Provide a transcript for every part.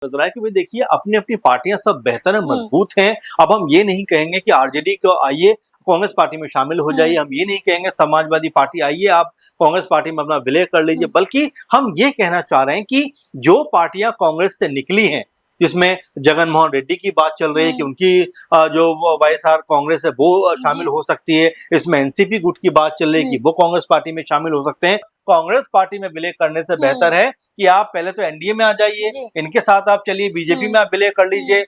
नजर आया कि भाई देखिए अपनी अपनी पार्टियां सब बेहतर है, मजबूत हैं। अब हम ये नहीं कहेंगे कि आरजेडी को आइए कांग्रेस पार्टी में शामिल हो जाइए, हम ये नहीं कहेंगे समाजवादी पार्टी आइए आप कांग्रेस पार्टी में अपना विलय कर लीजिए, बल्कि हम ये कहना चाह रहे हैं कि जो पार्टियां कांग्रेस से निकली हैं, जिसमें जगन मोहन रेड्डी की बात चल रही है कि उनकी जो वाईएसआर कांग्रेस है वो शामिल हो सकती है, इसमें एनसीपी गुट की बात चल रही है कि वो कांग्रेस पार्टी में शामिल हो सकते हैं। कांग्रेस पार्टी में विलय करने से बेहतर है कि आप पहले तो एनडीए में आ जाइए, इनके साथ आप चलिए, बीजेपी में आप विलय कर लीजिए।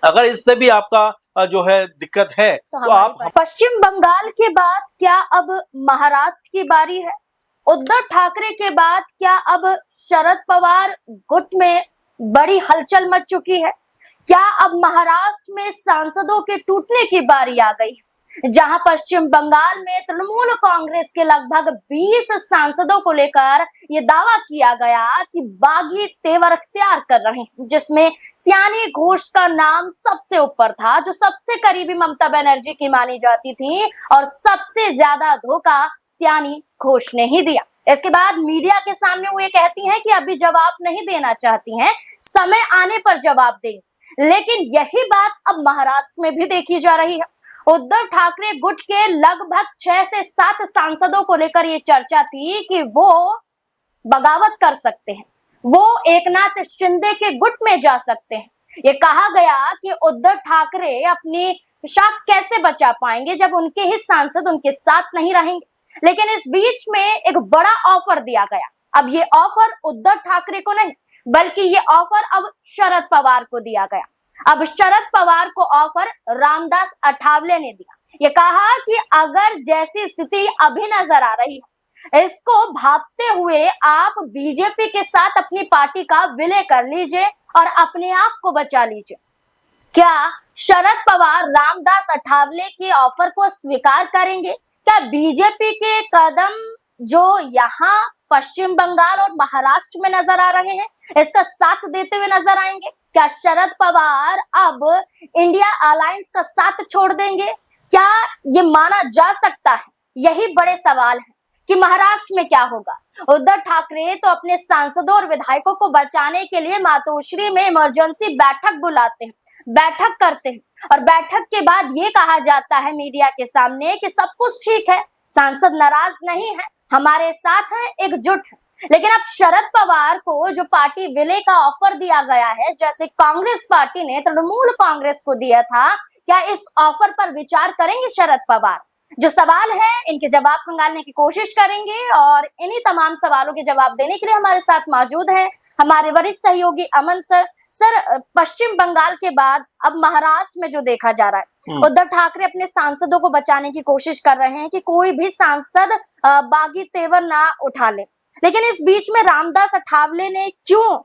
अगर इससे भी आपका जो है दिक्कत है तो आप पश्चिम बंगाल के बाद क्या अब महाराष्ट्र की बारी है? उद्धव ठाकरे के बाद क्या अब शरद पवार गुट में बड़ी हलचल मच चुकी है? क्या अब महाराष्ट्र में सांसदों के टूटने की बारी आ गई? जहां पश्चिम बंगाल में तृणमूल कांग्रेस के लगभग 20 सांसदों को लेकर यह दावा किया गया कि बागी तेवर अख्तियार कर रहे हैं, जिसमें सयानी घोष का नाम सबसे ऊपर था, जो सबसे करीबी ममता बनर्जी की मानी जाती थी, और सबसे ज्यादा धोखा सयानी घोष ने ही दिया। इसके बाद मीडिया के सामने वो ये कहती हैं कि अभी जवाब नहीं देना चाहती हैं, समय आने पर जवाब देंगी। लेकिन यही बात अब महाराष्ट्र में भी देखी जा रही है। उद्धव ठाकरे गुट के लगभग 6 से 7 सांसदों को लेकर ये चर्चा थी कि वो बगावत कर सकते हैं, वो एकनाथ शिंदे के गुट में जा सकते हैं। ये कहा गया कि उद्धव ठाकरे अपनी शाख कैसे बचा पाएंगे जब उनके ही सांसद उनके साथ नहीं रहेंगे। लेकिन इस बीच में एक बड़ा ऑफर दिया गया। अब ये ऑफर उद्धव ठाकरे को नहीं, बल्कि ये ऑफर अब शरद पवार को दिया गया। अब शरद पवार को ऑफर रामदास अठावले ने दिया। ये कहा कि अगर जैसी स्थिति अभी नजर आ रही है, इसको भांपते हुए आप बीजेपी के साथ अपनी पार्टी का विलय कर लीजिए और अपने आप को बचा लीजिए। क्या शरद पवार रामदास अठावले के ऑफर को स्वीकार करेंगे? क्या बीजेपी के कदम जो यहाँ पश्चिम बंगाल और महाराष्ट्र में नजर आ रहे हैं, इसका साथ देते हुए नजर आएंगे? क्या शरद पवार अब इंडिया अलायंस का साथ छोड़ देंगे? क्या ये माना जा सकता है? यही बड़े सवाल हैं कि महाराष्ट्र में क्या होगा। उद्धव ठाकरे तो अपने सांसदों और विधायकों को बचाने के लिए मातोश्री में इमरजेंसी बैठक बुलाते हैं, बैठक करते हैं, और बैठक के बाद ये कहा जाता है मीडिया के सामने कि सब कुछ ठीक है, सांसद नाराज नहीं है, हमारे साथ है, एकजुट है। लेकिन अब शरद पवार को जो पार्टी विलय का ऑफर दिया गया है, जैसे कांग्रेस पार्टी ने तृणमूल कांग्रेस को दिया था, क्या इस ऑफर पर विचार करेंगे शरद पवार? जो सवाल है इनके जवाब खंगालने की कोशिश करेंगे, और इन्हीं तमाम सवालों के जवाब देने के लिए हमारे साथ मौजूद हैं हमारे वरिष्ठ सहयोगी अमन सर। सर, पश्चिम बंगाल के बाद अब महाराष्ट्र में जो देखा जा रहा है, उद्धव ठाकरे अपने सांसदों को बचाने की कोशिश कर रहे हैं कि कोई भी सांसद बागी तेवर ना उठा ले। लेकिन इस बीच में रामदास अठावले ने क्यों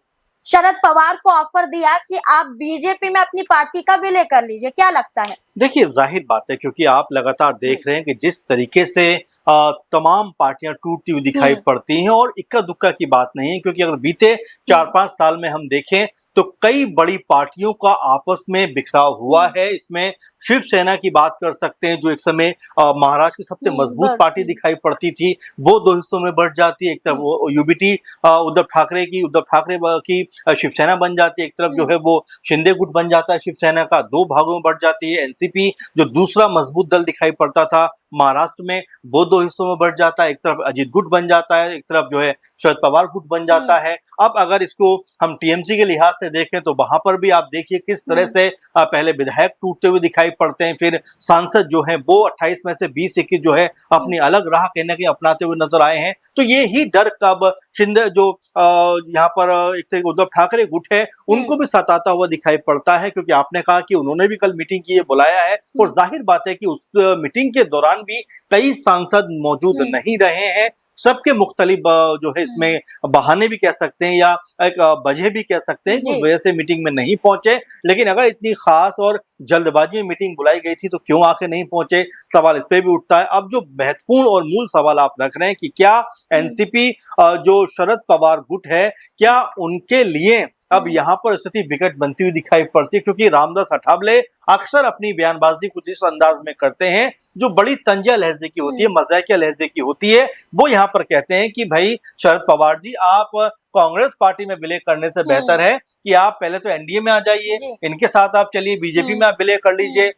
शरद पवार को ऑफर दिया कि आप बीजेपी में अपनी पार्टी का विलय कर लीजिए? क्या लगता है? देखिए जाहिर बात है, क्योंकि आप लगातार देख रहे हैं कि जिस तरीके से तमाम पार्टियां टूटती हुई दिखाई पड़ती हैं, और इक्का दुक्का की बात नहीं है, क्योंकि अगर बीते 4-5 साल में हम देखें तो कई बड़ी पार्टियों का आपस में बिखराव हुआ है। इसमें शिवसेना की बात कर सकते हैं, जो एक समय महाराष्ट्र की सबसे मजबूत पार्टी दिखाई पड़ती थी, वो 2 हिस्सों में बढ़ जाती है। एक तरफ वो यूबीटी उद्धव ठाकरे की शिवसेना बन जाती है, एक तरफ जो है वो शिंदे गुट बन जाता है, शिवसेना का 2 भागों में बढ़ जाती है। एनसीपी जो दूसरा मजबूत दल दिखाई पड़ता था महाराष्ट्र में, वो 2 हिस्सों में बढ़ जाता है, एक तरफ अजीत गुट बन जाता है, एक तरफ जो है शरद पवार गुट बन जाता है। अब अगर इसको हम टीएमसी के लिहाज से देखें तो वहां पर भी आप देखिए किस तरह से पहले विधायक टूटते हुए दिखाई पड़ते हैं, फिर सांसद जो है वो 28 में से 20-21 जो है अपनी अलग राह कहीं ना कहीं अपनाते हुए नजर आए हैं। तो ये ही डर कब शिंदे जो यहाँ पर एक तरह उद्धव ठाकरे गुट है उनको भी सताता हुआ दिखाई पड़ता है, क्योंकि आपने कहा कि उन्होंने भी कल मीटिंग की है, बुलाया है, और जाहिर बात है कि उस मीटिंग के दौरान भी कई सांसद मौजूद नहीं रहे हैं। सबके मुख्तलिफ जो है इसमें बहाने भी कह सकते हैं या एक वजह भी कह सकते हैं कि उस वजह से मीटिंग में नहीं पहुंचे। लेकिन अगर इतनी खास और जल्दबाजी में मीटिंग बुलाई गई थी तो क्यों आके नहीं पहुंचे, सवाल इस पे भी उठता है। अब जो महत्वपूर्ण और मूल सवाल आप रख रहे हैं कि क्या एनसीपी जो शरद पवार गुट है, क्या उनके लिए अब यहाँ पर स्थिति विकट बनती हुई दिखाई पड़ती है, क्योंकि रामदास अठावले अक्सर अपनी बयानबाजी कुछ इस अंदाज में करते हैं जो बड़ी तंजिया लहजे की होती है, मजाकिया लहजे की होती है। वो यहाँ पर कहते हैं कि भाई शरद पवार जी, आप कांग्रेस पार्टी में विलय करने से बेहतर है कि आप पहले तो एनडीए में आ जाइए, इनके साथ आप चलिए, बीजेपी में आप विलय कर लीजिए।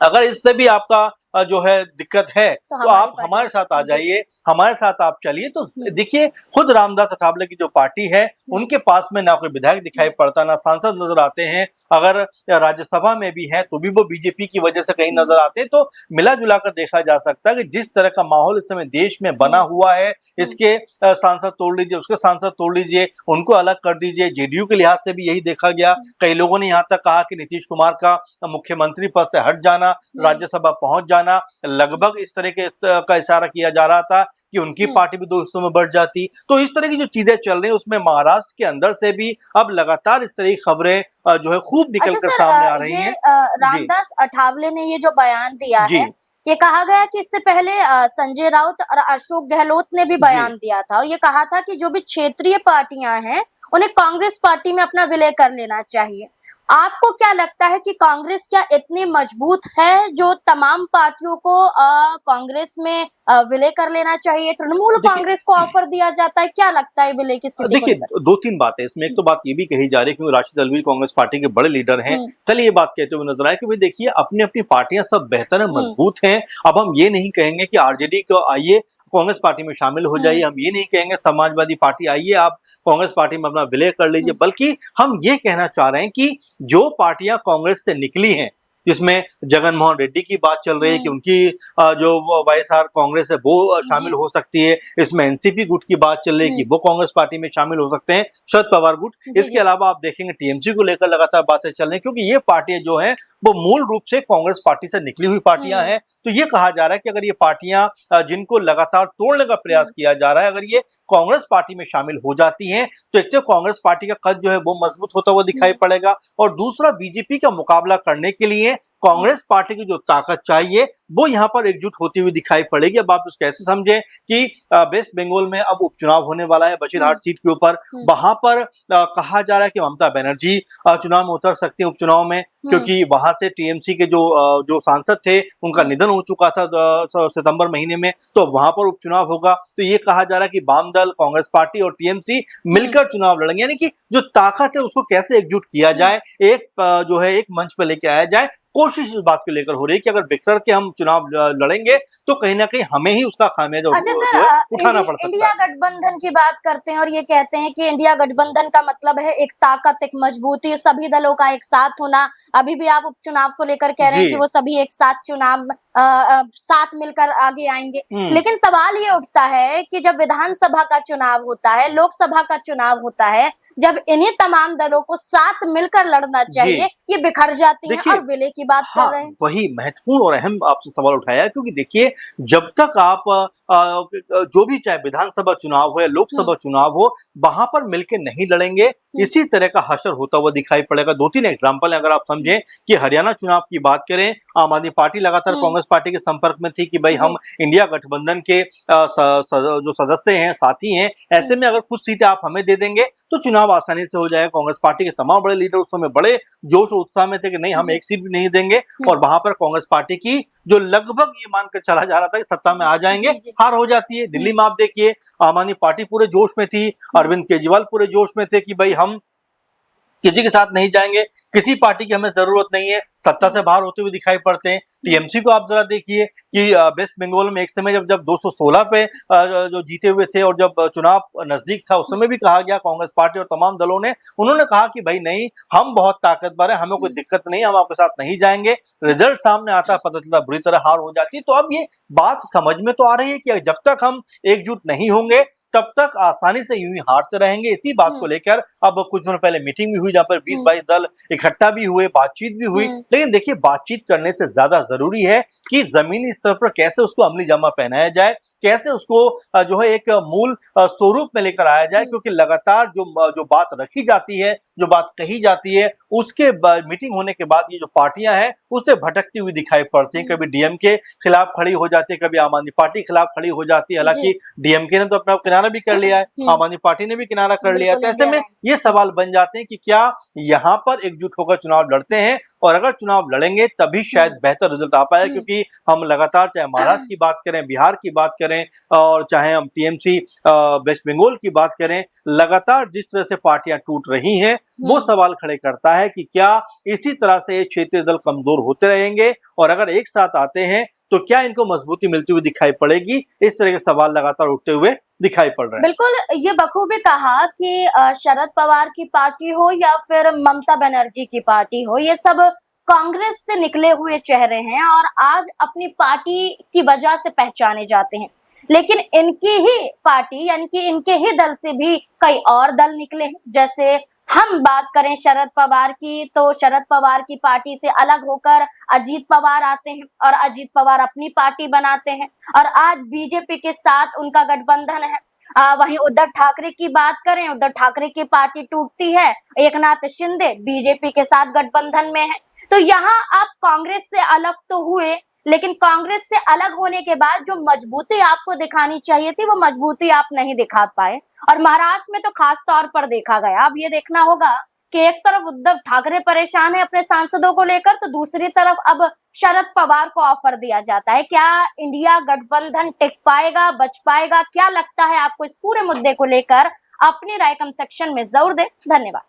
अगर इससे भी आपका जो है दिक्कत है तो आप हमारे साथ आ जाइए, हमारे साथ आप चलिए। तो देखिए, खुद रामदास अठावले की जो पार्टी है उनके पास में ना कोई विधायक दिखाई पड़ता, ना सांसद नजर आते हैं। अगर राज्यसभा में भी है तो भी वो बीजेपी की वजह से कहीं नजर आते हैं। तो मिला जुला कर देखा जा सकता है कि जिस तरह का माहौल इस समय देश में बना हुआ है, इसके सांसद तोड़ लीजिए, उसके सांसद तोड़ लीजिए, उनको अलग कर दीजिए। जेडीयू के लिहाज से भी यही देखा गया। कई लोगों ने यहाँ तक कहा कि नीतीश कुमार का मुख्यमंत्री पद से हट जाना, राज्यसभा पहुंच जाना, लगभग इस तरह का इशारा किया जा रहा था कि उनकी पार्टी भी 2 हिस्सों में बढ़ जाती। तो इस तरह की जो चीजें चल रही है उसमें महाराष्ट्र के अंदर से भी अब लगातार इस तरह की खबरें जो है खूब निकल कर सामने आ रही हैं। रामदास अठावले ने ये जो बयान दिया है, ये कहा गया कि इससे पहले संजय राउत और अशोक गहलोत ने भी बयान दिया था और ये कहा था कि जो भी क्षेत्रीय पार्टियां हैं उन्हें कांग्रेस पार्टी में अपना विलय कर लेना चाहिए। आपको क्या लगता है कि कांग्रेस क्या इतनी मजबूत है जो तमाम पार्टियों को कांग्रेस में विलय कर लेना चाहिए? तृणमूल कांग्रेस को ऑफर दिया जाता है, क्या लगता है विलय की स्थिति? देखिए, 2-3 बातें इसमें। एक तो बात ये भी कही जा रही है क्योंकि राशिद अलवी कांग्रेस पार्टी के बड़े लीडर हैं, कल ये बात कहते हुए नजर आए कि भाई देखिए, अपनी अपनी पार्टियां सब बेहतर है, मजबूत हैं। अब हम ये नहीं कहेंगे कि आरजेडी को आइए कांग्रेस पार्टी में शामिल हो जाइए, हम ये नहीं कहेंगे समाजवादी पार्टी आइए आप कांग्रेस पार्टी में अपना विलय कर लीजिए, बल्कि हम ये कहना चाह रहे हैं कि जो पार्टियां कांग्रेस से निकली हैं, जिसमें जगन मोहन रेड्डी की बात चल रही है कि उनकी जो वाईएसआर कांग्रेस है वो शामिल हो सकती है। इसमें एनसीपी गुट की बात चल रही है कि वो कांग्रेस पार्टी में शामिल हो सकते हैं, शरद पवार गुट। इसके अलावा आप देखेंगे टीएमसी को लेकर लगातार बातें चल रही है क्योंकि ये पार्टियां जो हैं वो मूल रूप से कांग्रेस पार्टी से निकली हुई पार्टियां हैं। तो ये कहा जा रहा है कि अगर ये पार्टियां जिनको लगातार तोड़ने का प्रयास किया जा रहा है, अगर ये कांग्रेस पार्टी में शामिल हो जाती हैं तो एक तो कांग्रेस पार्टी का कद जो है वो मजबूत होता हुआ दिखाई पड़ेगा, और दूसरा बीजेपी का मुकाबला करने के लिए कांग्रेस पार्टी की जो ताकत चाहिए वो यहाँ पर एकजुट होती हुई दिखाई पड़ेगी। अब आप उसको कैसे समझे कि वेस्ट बंगाल में अब उपचुनाव होने वाला है बशीरहाट सीट के ऊपर, वहां पर कहा जा रहा है कि ममता बनर्जी चुनाव में उतर सकती है उपचुनाव में, क्योंकि वहां से टीएमसी के जो सांसद थे उनका निधन हो चुका था सितंबर महीने में, तो वहां पर उपचुनाव होगा। तो ये कहा जा रहा है कि वाम दल, कांग्रेस पार्टी और टीएमसी मिलकर चुनाव लड़ेंगे, यानी कि जो ताकत है उसको कैसे एकजुट किया जाए, एक जो है एक मंच पर लेके आया जाए। कोशिश इस बात को लेकर हो रही है कि अगर बिखर के हम चुनाव लड़ेंगे तो कहीं ना कहीं हमें ही उसका खामियाजा उठाना पड़ सकता है। इंडिया गठबंधन की बात करते हैं और ये कहते हैं कि इंडिया गठबंधन का मतलब है एक ताकत, एक मजबूती, सभी दलों का एक साथ होना। अभी भी आप उपचुनाव को लेकर कह रहे हैं कि वो सभी एक साथ चुनाव साथ मिलकर आगे आएंगे, लेकिन सवाल ये उठता है कि जब विधानसभा का चुनाव होता है, लोकसभा का चुनाव होता है, जब इन्हीं तमाम दलों को साथ मिलकर लड़ना चाहिए, ये बिखर जाती हैं और विलय की बात कर रहे हैं। वही महत्वपूर्ण और अहम आपसे सवाल उठाया, क्योंकि देखिए, जब तक आप जो भी चाहे विधानसभा चुनाव हो या लोकसभा चुनाव हो, वहां पर मिलकर नहीं लड़ेंगे, इसी तरह का हशर होता हुआ दिखाई पड़ेगा। 2-3 एग्जाम्पल है अगर आप समझें कि हरियाणा चुनाव की बात करें, आम आदमी पार्टी लगातार कांग्रेस पार्टी के संपर्क में थी कि भाई हम इंडिया गठबंधन के जो सदस्य हैं, साथी हैं, ऐसे में अगर कुछ सीटें आप हमें दे देंगे तो चुनाव आसानी से हो जाएगा। कांग्रेस पार्टी के तमाम बड़े लीडर उस समय बड़े जोश और उत्साह में थे कि नहीं, हम एक सीट भी नहीं देंगे, और वहां पर कांग्रेस पार्टी की जो लगभग ये मानकर चला जा रहा था कि सत्ता में आ जाएंगे, हार हो जाती है। दिल्ली में आप देखिए, आम आदमी पार्टी पूरे जोश में थी, अरविंद केजरीवाल पूरे जोश में थे कि भाई हम किसी के साथ नहीं जाएंगे, किसी पार्टी की हमें जरूरत नहीं है, सत्ता से बाहर होते हुए दिखाई पड़ते हैं। टीएमसी को आप जरा देखिए कि वेस्ट बंगाल में एक समय जब 216 पे जो जीते हुए थे और जब चुनाव नजदीक था, उस समय भी कहा गया कांग्रेस पार्टी और तमाम दलों ने, उन्होंने कहा कि भाई नहीं, हम बहुत ताकतवर है, हमें कोई दिक्कत नहीं, हम आपके साथ नहीं जाएंगे। रिजल्ट सामने आता, पता चलता बुरी तरह हार हो जाती है। तो अब ये बात समझ में तो आ रही है कि जब तक हम एकजुट नहीं होंगे तब तक आसानी से यूं ही हारते रहेंगे। इसी बात को लेकर अब कुछ दिनों पहले मीटिंग भी हुई जहां पर 20-22 दल इकट्ठा भी हुए, बातचीत भी हुई। लेकिन देखिए, बातचीत करने से ज्यादा जरूरी है कि जमीनी स्तर पर कैसे उसको अमली जामा पहनाया जाए, कैसे उसको जो है एक मूल स्वरूप में लेकर आया जाए, क्योंकि लगातार जो बात रखी जाती है, जो बात कही जाती है, उसके मीटिंग होने के बाद ये जो पार्टियां हैं उससे भटकती हुई दिखाई पड़ती हैं। कभी डीएमके खिलाफ खड़ी हो जाती है, कभी आम आदमी पार्टी खिलाफ खड़ी हो जाती है। हालांकि डीएमके ने तो अपना किनारा किनारा भी कर लिया है, आम आदमी पार्टी ने भी किनारा कर लिया है। तो ऐसे में ये सवाल बन जाते हैं कि क्या यहाँ पर एकजुट होकर चुनाव लड़ते हैं, और अगर चुनाव लड़ेंगे तभी शायद बेहतर रिजल्ट आ पाए, क्योंकि हम लगातार चाहे महाराष्ट्र की बात करें, बिहार की बात करें, और चाहे हम टीएमसी वेस्ट बंगाल की बात करें, लगातार जिस तरह से पार्टियां टूट रही हैं वो सवाल खड़े करता है कि क्या इसी तरह से ये क्षेत्रीय दल कमजोर होते रहेंगे, और अगर एक साथ आते हैं तो क्या इनको मजबूती मिलती हुई दिखाई पड़ेगी। इस तरह के सवाल लगातार उठते हुए दिखाई पड़ रहे हैं। बिल्कुल, ये बखूबी कहा कि शरद पवार की पार्टी हो या फिर ममता बनर्जी की पार्टी हो, ये सब कांग्रेस से निकले हुए चेहरे हैं और आज अपनी पार्टी की वजह से पहचाने जाते हैं। लेकिन इनकी ही पार्टी यानी कि इनके ही दल से भी कई और दल निकले हैं। जैसे हम बात करें शरद पवार की, तो शरद पवार की पार्टी से अलग होकर अजीत पवार आते हैं और अजीत पवार अपनी पार्टी बनाते हैं और आज बीजेपी के साथ उनका गठबंधन है। वहीं उद्धव ठाकरे की बात करें, उद्धव ठाकरे की पार्टी टूटती है, एकनाथ शिंदे बीजेपी के साथ गठबंधन में है। तो यहाँ आप कांग्रेस से अलग तो हुए, लेकिन कांग्रेस से अलग होने के बाद जो मजबूती आपको दिखानी चाहिए थी वो मजबूती आप नहीं दिखा पाए, और महाराष्ट्र में तो खास तौर पर देखा गया। अब ये देखना होगा कि एक तरफ उद्धव ठाकरे परेशान है अपने सांसदों को लेकर, तो दूसरी तरफ अब शरद पवार को ऑफर दिया जाता है। क्या इंडिया गठबंधन टिक पाएगा, बच पाएगा? क्या लगता है आपको इस पूरे मुद्दे को लेकर? अपनी राय कमेंट सेक्शन में जरूर दें। धन्यवाद।